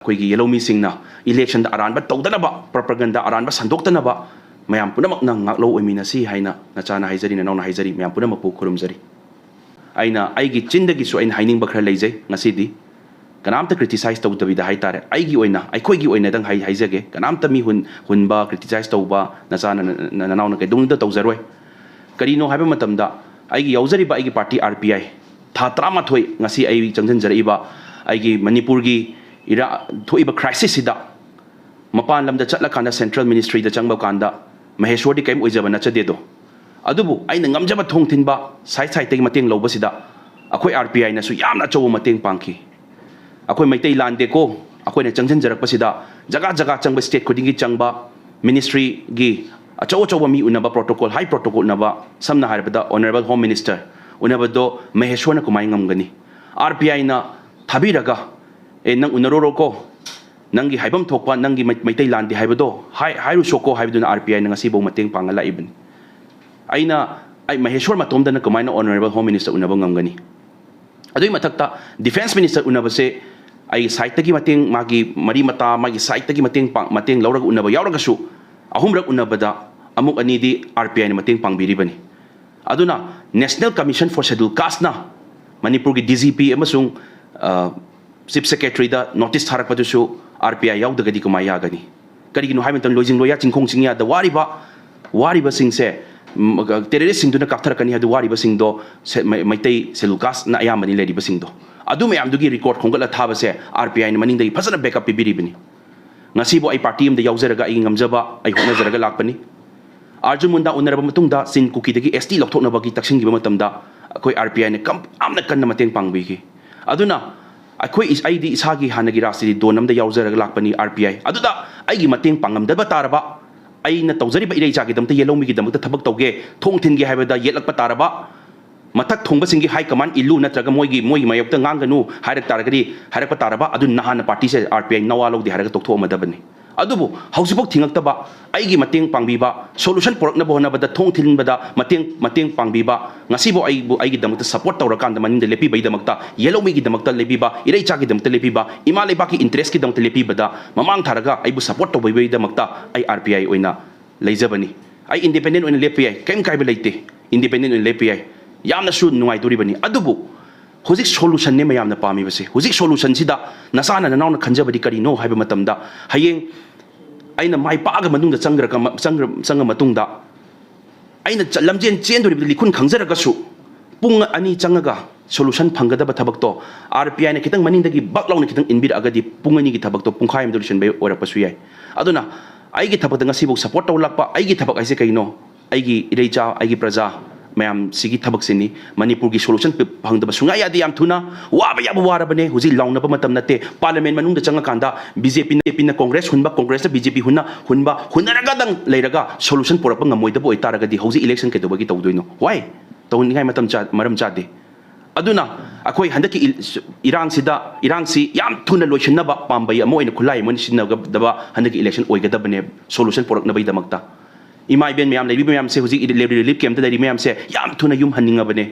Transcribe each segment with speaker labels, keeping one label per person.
Speaker 1: ꯑꯩꯈꯣꯏꯒꯤ ꯌꯦꯜꯍꯧꯃꯤꯁꯤꯡꯅ ꯏꯂꯦꯛꯁꯟꯗ ꯑꯔꯥꯟꯕ ꯇꯧꯗꯅꯕ ꯄ꯭ꯔꯣꯄꯥꯒꯦꯟꯗꯥ ꯑꯔꯥꯟꯕ ꯁꯟꯗꯣꯛꯇꯅꯕ ꯃꯌꯥꯝ ꯄꯨꯝꯅꯃꯛꯅ ꯉꯥꯛꯂꯧ ꯑꯣꯏꯃꯤꯟꯅꯁꯤ ꯍꯥꯏꯅ ꯅꯆꯥꯅ ꯍꯥꯏꯖꯔꯤ ꯅꯅꯥꯎꯅ ꯍꯥꯏꯖꯔꯤ ꯃꯌꯥꯝ ꯄꯨꯝꯅꯃꯛꯄꯨ ꯈꯨꯔꯨꯝꯖꯔꯤ ꯑꯩꯅ ꯑꯩꯒꯤ ꯆꯤꯟꯗꯒꯤꯁꯨ ꯑꯩꯅ ꯍꯥꯏꯅꯤꯡꯕ ꯈꯔ ꯂꯩꯖꯩ ꯉꯁꯤꯗꯤ ꯀꯅꯥꯝꯇ ꯀ꯭ꯔꯤꯇꯤꯁꯥꯏꯖ ꯇꯧꯗꯕꯤꯗ ꯍꯥꯏꯇꯥꯔꯦ ꯑꯩꯒꯤ ꯑꯣꯏꯅ ꯑꯩꯈꯣꯏꯒꯤ ꯑꯣꯏꯅꯗꯪ ꯍꯥꯏꯖꯒꯦ ꯀꯅꯥꯝꯇ ꯃꯤ ꯍꯨꯟꯕ ꯀ꯭ꯔꯤꯇꯤꯁꯥꯏꯖ ꯇꯧꯕ ꯅꯆꯥꯅ ꯅꯅꯥꯎꯅ ꯀꯩꯗꯧꯅꯨꯡꯗ ꯇꯧꯖꯔꯣꯏ ꯀꯔꯤꯅꯣ ꯍꯥꯏꯕ ꯃꯇꯝꯗ ꯑꯩꯒꯤ ꯌꯥꯎꯖꯔꯤꯕ ꯑꯩꯒꯤ ꯄꯥꯔꯇꯤ RPI ꯊꯥ 13 ꯉꯁꯤ ꯑꯩ ꯆꯪꯖꯟꯖꯔꯛꯏꯕ ꯑꯩꯒꯤ ꯃꯅꯤꯄꯨꯔꯒꯤ ꯊꯣꯛꯏꯕ ꯀ꯭ꯔꯥꯏꯁꯤꯁꯁꯤꯗ ꯃꯄꯥꯟ ꯂꯝꯗ ꯆꯠꯂꯀꯥꯟꯗ ꯁꯦꯟꯇ꯭ꯔꯦꯜ ꯃꯤꯅꯤꯁꯇ꯭ꯔꯤꯗ ꯆꯪꯕ ꯀꯥꯟꯗ ꯃꯍꯦꯁꯋꯔꯗꯤ ꯀꯩꯝ ꯑꯣꯏꯖꯕ ꯅꯠꯆꯗꯦꯗꯣ ꯑꯗꯨꯕꯨ ꯑꯩꯅ ꯉꯝꯖꯕ ꯊꯣꯡ ꯊꯤꯟꯕ ꯁꯥꯏꯠꯇꯒꯤ ꯃꯇꯦꯡ ꯂꯧꯕꯁꯤꯗ ꯑꯩꯈꯣꯏ RPI ꯅꯁꯨ ꯌꯥꯝꯅ ꯑꯆꯧꯕ ꯃꯇꯦꯡ ꯄꯥꯡꯈꯤ ꯑꯩꯈꯣꯏ ꯃꯩꯇꯩ ꯂꯥꯟꯗꯦꯀꯣ ꯑꯩꯈꯣꯏꯅ ꯆꯪꯖꯟꯖꯔꯛꯄꯁꯤꯗ ꯖꯒꯥ ꯖꯒꯥ ꯆꯪꯕ ꯁ꯭ꯇꯦꯠ ꯈꯨꯗꯤꯡꯒꯤ ꯆꯪꯕ ꯃꯤꯅꯤꯁꯇ꯭ꯔꯤꯒꯤ ꯑꯆꯧꯕ ꯃꯤ ꯎꯅꯕ ꯄ꯭ꯔꯣꯇꯣꯀꯣꯜ ꯍꯥꯏ ꯄ꯭ꯔꯣꯇꯣꯀꯣꯜ ꯎꯅꯕ ꯁꯝꯅ ꯍꯥꯏꯔꯕꯗ ꯑꯣꯅꯔꯦꯕꯜ ꯍꯣꯝ ꯃꯤꯅꯤꯁꯇꯔ ꯎꯅꯕꯗꯣ ꯃꯍꯦꯁꯋꯔꯅ ꯀꯃꯥꯏꯅ ꯉꯝꯒꯅꯤ RPI ꯅ ꯊꯥꯕꯤꯔꯒ ꯅꯪ ꯎꯅꯔꯣꯀꯣ ꯅꯪꯒꯤ ꯍꯥꯏꯐꯝ ꯊꯣꯛꯄ ꯅꯪꯒꯤ ꯃꯩꯇꯩ ꯂꯥꯟꯗꯦ ꯍꯥꯏꯕꯗꯣ ꯍꯥꯏꯔꯨꯁꯣꯀꯣ ꯍꯥꯏꯕꯗꯨꯅ RPI ꯅ ꯉꯁꯤꯐꯥꯎ ꯃꯇꯦꯡ ꯄꯥꯡꯉ ꯂꯥꯛꯏꯕꯅꯤ ꯑꯩ ꯃꯍꯦꯁꯋꯔ ꯃꯇꯣꯝꯗꯅ ꯀꯃꯥꯏꯅ ꯑꯣꯅꯔꯦꯕꯜ ꯍꯣꯝ ꯃꯤꯅꯤꯁꯇꯔ ꯎꯅꯕ ꯉꯝꯒꯅꯤ ꯑꯗꯨꯒꯤ ꯃꯊꯛꯇ ꯗꯤꯐꯦꯟꯁ ꯃꯤꯅꯤꯁꯇꯔ ꯎꯅꯕꯁꯦ ꯑꯩ ꯁꯥꯏꯠꯇꯒꯤ ꯃꯇꯦꯡ ꯃꯥꯒꯤ ꯃꯔꯤ ꯃꯇꯥ ꯃꯥꯒꯤ ꯁꯥꯏꯠꯇꯒꯤ ꯃꯇꯦꯡ ꯂꯧꯔꯒ ꯎꯅꯕ ꯌꯥꯎꯔꯒꯁꯨ ꯑꯍꯨꯝꯔꯛ ꯎꯅꯕꯗ ꯑꯃꯨꯛ ꯑꯅꯤꯗꯤ RPI ꯅ ꯃꯇꯦꯡ ꯄꯥꯡꯕꯤꯔꯤꯕꯅꯤ ꯑꯗꯨꯅ ꯅꯦꯁꯅꯦꯜ ꯀꯃꯤꯁꯟ ꯐꯣꯔ ꯁꯦꯗ꯭ꯌꯨꯜ ꯀꯥꯁꯠꯅ ꯃꯅꯤꯄꯨꯔꯒꯤ DGP ꯑꯃꯁꯨꯡ Chief Secretary da notice tharakpadusu RPI yaudagadi kumai yagani karigino haiba tan loijing loya chingkhong chingya da wariba singse terrorist singduna kaptharakani hadu wariba singdo maitai selukas na ayamani leriba singdo adu mayam dugi record khongala thabase RPI na maningdagi phasana backup pibiribini ngasibo ai party amda yauzaraga ai ngamjaba ai honajaraga lakpani Arjun Munda unaraba matungda sin kuki dagi ST lokthoknabagi taksingiba matamda akoi RPI ne amna kanna mateng pangbigi aduna ꯑꯩꯈꯣꯏ ꯑꯩꯗꯤ ꯏꯁꯥꯒꯤ ꯍꯥꯟꯅꯒꯤ ꯔꯥꯖꯅꯤꯇꯤ ꯗꯣꯟ ꯑꯃꯗ ꯌꯥꯎꯖꯔꯒ ꯂꯥꯛꯄꯅꯤ RPI ꯑꯗꯨꯗ ꯑꯩꯒꯤ ꯃꯇꯦꯡ ꯄꯥꯡꯉꯝꯗꯕ ꯇꯥꯔꯕ ꯑꯩꯅ ꯇꯧꯖꯔꯤꯕ ꯏꯔꯩꯆꯥꯒꯤꯗꯃꯛꯇ ꯌꯦꯜꯍꯧꯃꯤꯒꯤꯗꯃꯛꯇ ꯊꯕꯛ ꯇꯧꯒꯦ ꯊꯣꯡ ꯊꯤꯟꯒꯦ ꯍꯥꯏꯕꯗ ꯌꯦꯠꯂꯛꯄ ꯇꯥꯔꯕ ꯃꯊꯛ ꯊꯣꯡꯕꯁꯤꯡꯒꯤ ꯍꯥꯏ ꯀꯃꯥꯟ ꯏꯜꯂꯨ ꯅꯠꯇ꯭ꯔꯒ ꯃꯣꯏꯒꯤ ꯃꯥꯌꯣꯛꯇ ꯉꯥꯡꯒꯅꯨ ꯍꯥꯏꯔꯛꯄ ꯇꯥꯔꯕ ꯑꯗꯨ ꯅꯍꯥꯟꯅ ꯄꯥꯔꯇꯤꯁꯦ RPI ꯅꯋꯥ ꯂꯧꯗꯦ ꯍꯥꯏꯔꯒ ꯇꯣꯛꯊꯣꯛꯑꯝꯃꯗꯕꯅꯤ ꯑꯗꯨꯕꯨ ꯍꯧꯖꯤꯛꯐꯥꯎ ꯊꯤꯡꯉꯛꯇꯕ ꯑꯩꯒꯤ ꯃꯇꯦꯡ ꯄꯥꯡꯕꯤꯕ ꯁꯣꯂꯨꯁꯟ ꯄꯨꯔꯛꯅꯕ ꯍꯣꯠꯅꯕꯗ ꯊꯣꯡ ꯊꯤꯟꯕꯗ ꯃꯇꯦꯡ ꯄꯥꯡꯕꯤꯕ ꯉꯁꯤꯕꯨ ꯑꯩꯒꯤꯗꯃꯛꯇ ꯁꯄꯣꯔꯠ ꯇꯧꯔꯀꯥꯟꯗ ꯃꯅꯤꯡꯗ ꯂꯦꯞꯄꯤꯕꯒꯤꯗꯃꯛꯇ ꯌꯦꯜꯍꯧꯃꯤꯒꯤꯗꯃꯛꯇ ꯂꯦꯞꯄꯤꯕ ꯏꯔꯩꯆꯥꯒꯤꯗꯃꯛꯇ ꯂꯦꯞꯄꯤꯕ ꯏꯃꯥ ꯂꯩꯕꯥꯛꯀꯤ ꯏꯟꯇꯔꯦꯁꯀꯤꯗꯃꯛꯇ ꯂꯦꯞꯄꯤꯕꯗ ꯃꯃꯥꯡ ꯊꯥꯔꯒ ꯑꯩꯕꯨ ꯁꯄꯣꯔꯠ ꯇꯧꯕꯤꯕꯒꯤꯗꯃꯛꯇ ꯑꯩ RPI ꯑꯣꯏꯅ ꯂꯩꯖꯕꯅꯤ ꯑꯩ ꯏꯟꯗꯤꯄꯦꯟꯗꯦꯟꯠ ꯑꯣꯏꯅ ꯂꯦꯞꯄ ꯌꯥꯏ ꯀꯩꯝ ꯀꯥꯏꯕ ꯂꯩꯇꯦ ꯏꯟꯗꯤꯄꯦꯟꯗꯦꯟꯠ ꯑꯣꯏꯅ ꯂꯦꯞꯄ ꯌꯥꯏ ꯌꯥꯝꯅꯁꯨ ꯅꯨꯡꯉꯥꯏꯗꯣꯔꯤꯕꯅꯤ ꯑꯗꯨꯕꯨ ꯍꯧꯖꯤꯛ ꯁꯣꯂꯨꯁꯟꯅꯦ ꯃꯌꯥꯝꯅ ꯄꯥꯝꯃꯤꯕꯁꯦ ꯍꯧꯖꯤꯛ ꯁꯣꯂꯨꯁꯟꯁꯤꯗ ꯅꯁꯥꯅ ꯅꯅꯥꯎꯅ ꯈꯟꯖꯕꯗꯤ ꯀꯔꯤꯅꯣ ꯍꯥꯏꯕ ꯃꯇꯝꯗ ꯍꯌꯦꯡ ꯑꯩꯅ ꯃꯥꯏ ꯄꯥꯛꯑꯒ ꯃꯅꯨꯡꯗ ꯆꯪꯉ ꯃꯇꯨꯡꯗ ꯑꯩꯅ ꯂꯝꯖꯦꯟ ꯆꯦꯟꯗꯣꯔꯤꯕꯗ ꯂꯤꯈꯨꯟ ꯈꯪꯖꯔꯒꯁꯨ ꯄꯨꯡ 2 ꯆꯪꯉꯒ ꯁꯣꯂꯨꯁꯟ ꯐꯪꯒꯗꯕ ꯊꯕꯛꯇꯣ RPI ꯅ ꯈꯤꯇꯪ ꯃꯅꯤꯡꯗꯒꯤ ꯕꯛ ꯂꯥꯎꯅ ꯈꯤꯇꯪ ꯏꯟꯕꯤꯔꯛꯑꯒꯗꯤ ꯄꯨꯡ 2ꯒꯤ ꯊꯕꯛꯇꯣ ꯄꯨꯡꯈꯥꯏ ꯑꯃꯗ ꯂꯣꯏꯁꯤꯟꯕ ꯑꯣꯏꯔꯛꯄꯁꯨ ꯌꯥꯏ ꯑꯗꯨꯅ ꯑꯩꯒꯤ ꯊꯕꯛꯇ ꯉꯁꯤꯐꯥꯎ ꯁꯄꯣꯔꯠ ꯇꯧꯔꯛꯄ ꯑꯩꯒꯤ ꯊꯕꯛ ꯍꯥꯏꯁꯦ ꯀꯩꯅꯣ ꯑꯩꯒꯤ ꯏꯔꯩꯆꯥ ꯑꯩꯒꯤ ꯄ꯭ꯔꯖꯥ ꯃꯌꯥꯝ ꯁꯤꯒꯤ ꯊꯕꯛꯁꯤꯅꯤ ꯃꯅꯤꯄꯨꯔꯒꯤ ꯁꯣꯂꯨꯁꯟ ꯐꯪꯗꯕ ꯁꯨꯡꯌꯥ ꯌꯥꯗꯦ ꯌꯥꯝ ꯊꯨꯅ ꯋꯥꯕ ꯌꯥꯕ ꯋꯥꯔꯕꯅꯦ ꯍꯧꯖꯤꯛ ꯂꯥꯎꯅꯕ ꯃꯇꯝ ꯅꯠꯇꯦ ꯄꯥꯔꯂꯤꯌꯥꯃꯦꯟꯠ ꯃꯅꯨꯡꯗ ꯆꯪꯉꯀꯥꯟꯗ BJP ꯅ ꯀꯣꯡꯒ꯭ꯔꯦꯁ ꯍꯨꯟꯕ ꯀꯣꯡꯒ꯭ꯔꯦꯁꯇ BJP ꯍꯨꯟꯅꯔꯒꯗꯪ ꯂꯩꯔꯒ ꯁꯣꯂꯨꯁꯟ ꯄꯨꯔꯛꯄ ꯉꯝꯃꯣꯏꯗꯕ ꯑꯣꯏꯇꯥꯔꯒꯗꯤ ꯍꯧꯖꯤꯛ ꯏꯂꯦꯛꯁꯟ ꯀꯩꯗꯧꯕꯒꯤ ꯇꯧꯗꯣꯏꯅꯣ ꯋꯥꯏ ꯇꯧꯅꯤꯡꯉꯥꯏ ꯃꯔꯝ ꯆꯥꯗꯦ ꯑꯗꯨꯅ ꯑꯩꯈꯣꯏ ꯍꯟꯗꯛꯀꯤ ꯏꯔꯥꯡꯁꯤ ꯌꯥꯝ ꯊꯨꯅ ꯂꯣꯏꯁꯤꯟꯅꯕ ꯄꯥꯝꯕꯩ ꯑꯃ ꯑꯣꯏꯅ ꯈꯨꯠꯂꯥꯏ ꯑꯃ ꯁꯤꯖꯤꯟꯅꯒꯗꯕ ꯍꯟꯗꯛꯀꯤ ꯏꯂꯦꯛꯁꯟ ꯑꯣꯏꯒꯗꯕꯅꯦ ꯁꯣꯂꯨꯁꯟ ꯄꯨꯔꯛꯅꯕꯒꯤꯗꯃꯛꯇ ꯏꯃꯥ ꯏꯕꯦꯟ ꯃꯌꯥꯝ ꯂꯩꯔꯤꯕ ꯃꯌꯥꯝꯁꯦ ꯍꯧꯖꯤꯛ ꯔꯤꯂꯤꯐ ꯀꯦꯝꯞꯇ ꯂꯩꯔꯤꯕ ꯃꯌꯥꯝꯁꯦ ꯌꯥꯝ ꯊꯨꯅ ꯌꯨꯝ ꯍꯟꯅꯤꯡꯉꯕꯅꯦ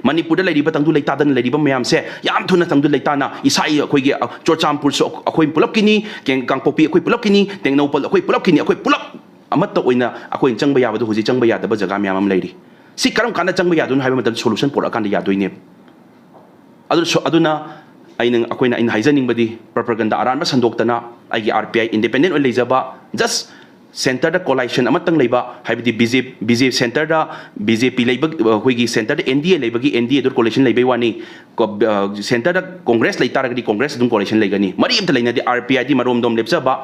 Speaker 1: ꯃꯅꯤꯄꯨꯔꯗ ꯂꯩꯔꯤꯕ ꯇꯪꯗꯨ ꯂꯩꯇꯥꯗꯅ ꯂꯩꯔꯤꯕ ꯃꯌꯥꯝꯁꯦ ꯌꯥꯝ ꯊꯨꯅ ꯇꯪꯗꯨ ꯂꯩꯇꯥꯅ ꯑꯩꯈꯣꯏꯒꯤ ꯆꯨꯔꯆꯥꯟꯄꯨꯔꯁꯨ ꯑꯩꯈꯣꯏ ꯄꯨꯂꯞꯀꯤꯅꯤ ꯀꯥꯡꯄꯣꯛꯄꯤ ꯑꯩꯈꯣꯏ ꯄꯨꯂꯞꯀꯤꯅꯤ ꯇꯦꯡꯅꯧꯄꯜ ꯑꯩꯈꯣꯏ ꯄꯨꯂꯞꯀꯤꯅꯤ ꯑꯩꯈꯣꯏ ꯄꯨꯂꯞ ꯑꯃꯠꯇ ꯑꯣꯏꯅ ꯑꯩꯈꯣꯏꯅ ꯆꯪꯕ ꯌꯥꯕꯗꯣ ꯍꯧꯖꯤꯛ ꯆꯪꯕ ꯌꯥꯗꯕ ꯖꯒꯥ ꯃꯌꯥꯝ ꯑꯃ ꯂꯩꯔꯤ ꯁꯤ ꯀꯔꯝ ꯀꯥꯟꯗ ꯆꯪꯕ ꯌꯥꯗꯣꯏꯅꯣ ꯍꯥꯏꯕ ꯃꯇꯝꯗ ꯁꯣꯂꯨꯁꯟ ꯄꯨꯔꯛꯑꯀꯥꯟꯗ ꯌꯥꯗꯣꯏꯅꯦꯕ ꯑꯗꯨꯅ ꯑꯩꯅ ꯍꯥꯏꯖꯅꯤꯡꯕꯗꯤ ꯄ꯭ꯔꯣꯄꯥꯒꯦꯟꯗꯥ ꯑꯔꯥꯟꯕ ꯁꯟꯗꯣꯛꯇꯅ ꯑꯩꯒꯤ RPI ꯏꯟꯗꯤꯄꯦꯟꯗꯦꯟꯠ ꯑꯣꯏꯅ ꯂꯩꯖꯕ ꯖꯁ ꯁꯦꯟꯇꯔꯗ ꯀꯣꯂꯥꯏꯁꯟ ꯑꯃꯇꯪ ꯂꯩꯕ ꯍꯥꯏꯕꯗꯤ ꯁꯦꯟꯇꯔꯗ BJP ꯂꯩꯕ ꯑꯩꯈꯣꯏꯒꯤ ꯁꯦꯟꯇꯔꯗ NDA ꯂꯩꯕꯒꯤ NDA ꯗꯣ ꯀꯣꯂꯦꯁꯟ ꯂꯩꯕꯩ ꯋꯥꯅꯤ ꯁꯦꯟꯇꯔꯗ ꯀꯣꯡꯒ꯭ꯔꯦꯁ ꯂꯩꯇꯥꯔꯒꯗꯤ ꯀꯣꯡꯒ꯭ꯔꯦꯁ ꯑꯗꯨꯝ ꯀꯣꯂꯦꯁꯟ ꯂꯩꯒꯅꯤ ꯃꯔꯤ ꯑꯃꯇ ꯂꯩꯅꯗꯦ RPI ꯗꯤ ꯃꯔꯣꯝꯗꯣꯝ ꯂꯦꯞꯆꯕ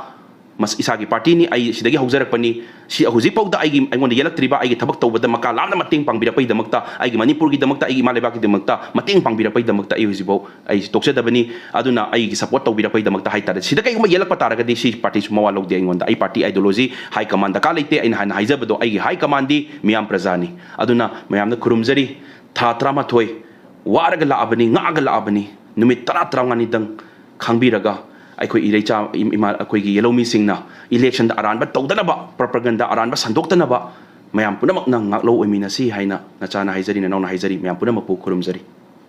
Speaker 1: ꯏꯁꯥꯒꯤ ꯄꯥꯔꯇꯤꯅꯤ ꯑꯩ ꯁꯤꯗꯒꯤ ꯍꯧꯖꯔꯛꯄꯅꯤ ꯁꯤ ꯍꯧꯖꯤꯛꯐꯥꯎꯗ ꯑꯩꯉꯣꯟꯗ ꯌꯦꯜꯂꯛꯇ꯭ꯔꯤꯕ ꯑꯩꯒꯤ ꯊꯕꯛ ꯇꯧꯕꯗ ꯃꯀꯥ ꯂꯥꯝꯅ ꯃꯇꯦꯡ ꯄꯥꯡꯕꯤꯔꯛꯄꯒꯤꯗꯃꯛꯇ ꯑꯩꯒꯤ ꯃꯅꯤꯄꯨꯔꯒꯤꯗꯃꯛꯇ ꯑꯩꯒꯤ ꯏꯃꯥ ꯂꯩꯕꯥꯛꯀꯤꯗꯃꯛꯇ ꯃꯇꯦꯡ ꯄꯥꯡꯕꯤꯔꯛꯄꯒꯤꯗꯃꯛꯇ ꯑꯩ ꯍꯧꯖꯤꯛꯐꯥꯎ ꯑꯩ ꯇꯣꯛꯆꯗꯕꯅꯤ ꯑꯗꯨꯅ ꯑꯩꯒꯤ ꯁꯄꯣꯔꯠ ꯇꯧꯕꯤꯔꯛꯄꯒꯤꯗꯃꯛꯇ ꯍꯥꯏꯇꯥꯔꯦ ꯁꯤꯗ ꯀꯩꯒꯨꯝꯕ ꯌꯦꯜꯂꯛꯄ ꯇꯥꯔꯒꯗꯤ ꯁꯤ ꯄꯥꯔꯇꯤꯁꯨ ꯃꯋꯥ ꯂꯧꯗꯦ ꯑꯩꯉꯣꯟꯗ ꯑꯩ ꯄꯥꯔꯇꯤ ꯑꯥꯏꯗꯤꯑꯣꯂꯣꯖꯤ ꯍꯥꯏ ꯀꯃꯥꯟ ꯗꯔꯀꯥꯔ ꯂꯩꯇꯦ ꯑꯩꯅ ꯍꯥꯟꯅ ꯍꯥꯏꯖꯕꯗꯣ ꯑꯩꯒꯤ ꯍꯥꯏ ꯀꯃꯥꯟꯗꯤ ꯃꯤꯌꯥꯝ ꯄ꯭ꯔꯖꯥꯅꯤ ꯑꯗꯨꯅ ꯃꯌꯥꯝꯅ ꯈꯨꯔꯨꯝꯖꯔꯤ ꯊꯥ 13 ꯋꯥꯔꯒ ꯂꯥꯛꯑꯕꯅꯤ ꯉꯥꯛꯑꯒ ꯂꯥꯛꯑꯕꯅꯤ ꯅꯨꯃꯤꯠ 19-20ꯗꯪ ꯈꯥꯡꯕꯤꯔꯒ ꯑꯩꯈꯣꯏ ꯏꯔꯩꯆꯥ ꯑꯩꯈꯣꯏꯒꯤ ꯌꯦꯜꯍꯧꯃꯤꯁꯤꯡꯅ ꯏꯂꯦꯛꯁꯟꯗ ꯑꯔꯥꯟꯕ ꯇꯧꯗꯅꯕ ꯄ꯭ꯔꯣꯄꯥꯒꯦꯟꯗꯥ ꯑꯔꯥꯟꯕ ꯁꯟꯗꯣꯛꯇꯅꯕ ꯃꯌꯥꯝ ꯄꯨꯝꯅꯃꯛꯅ ꯉꯥꯛꯂꯧ ꯑꯣꯏꯃꯤꯟꯅꯁꯤ ꯍꯥꯏꯅ ꯅꯆꯥꯅ ꯍꯥꯏꯖꯔꯤ ꯅꯅꯥꯎꯅ ꯍꯥꯏꯖꯔꯤ ꯃꯌꯥꯝ ꯄꯨꯝꯅꯃꯛꯄꯨ ꯈꯨꯔꯨꯝꯖꯔꯤ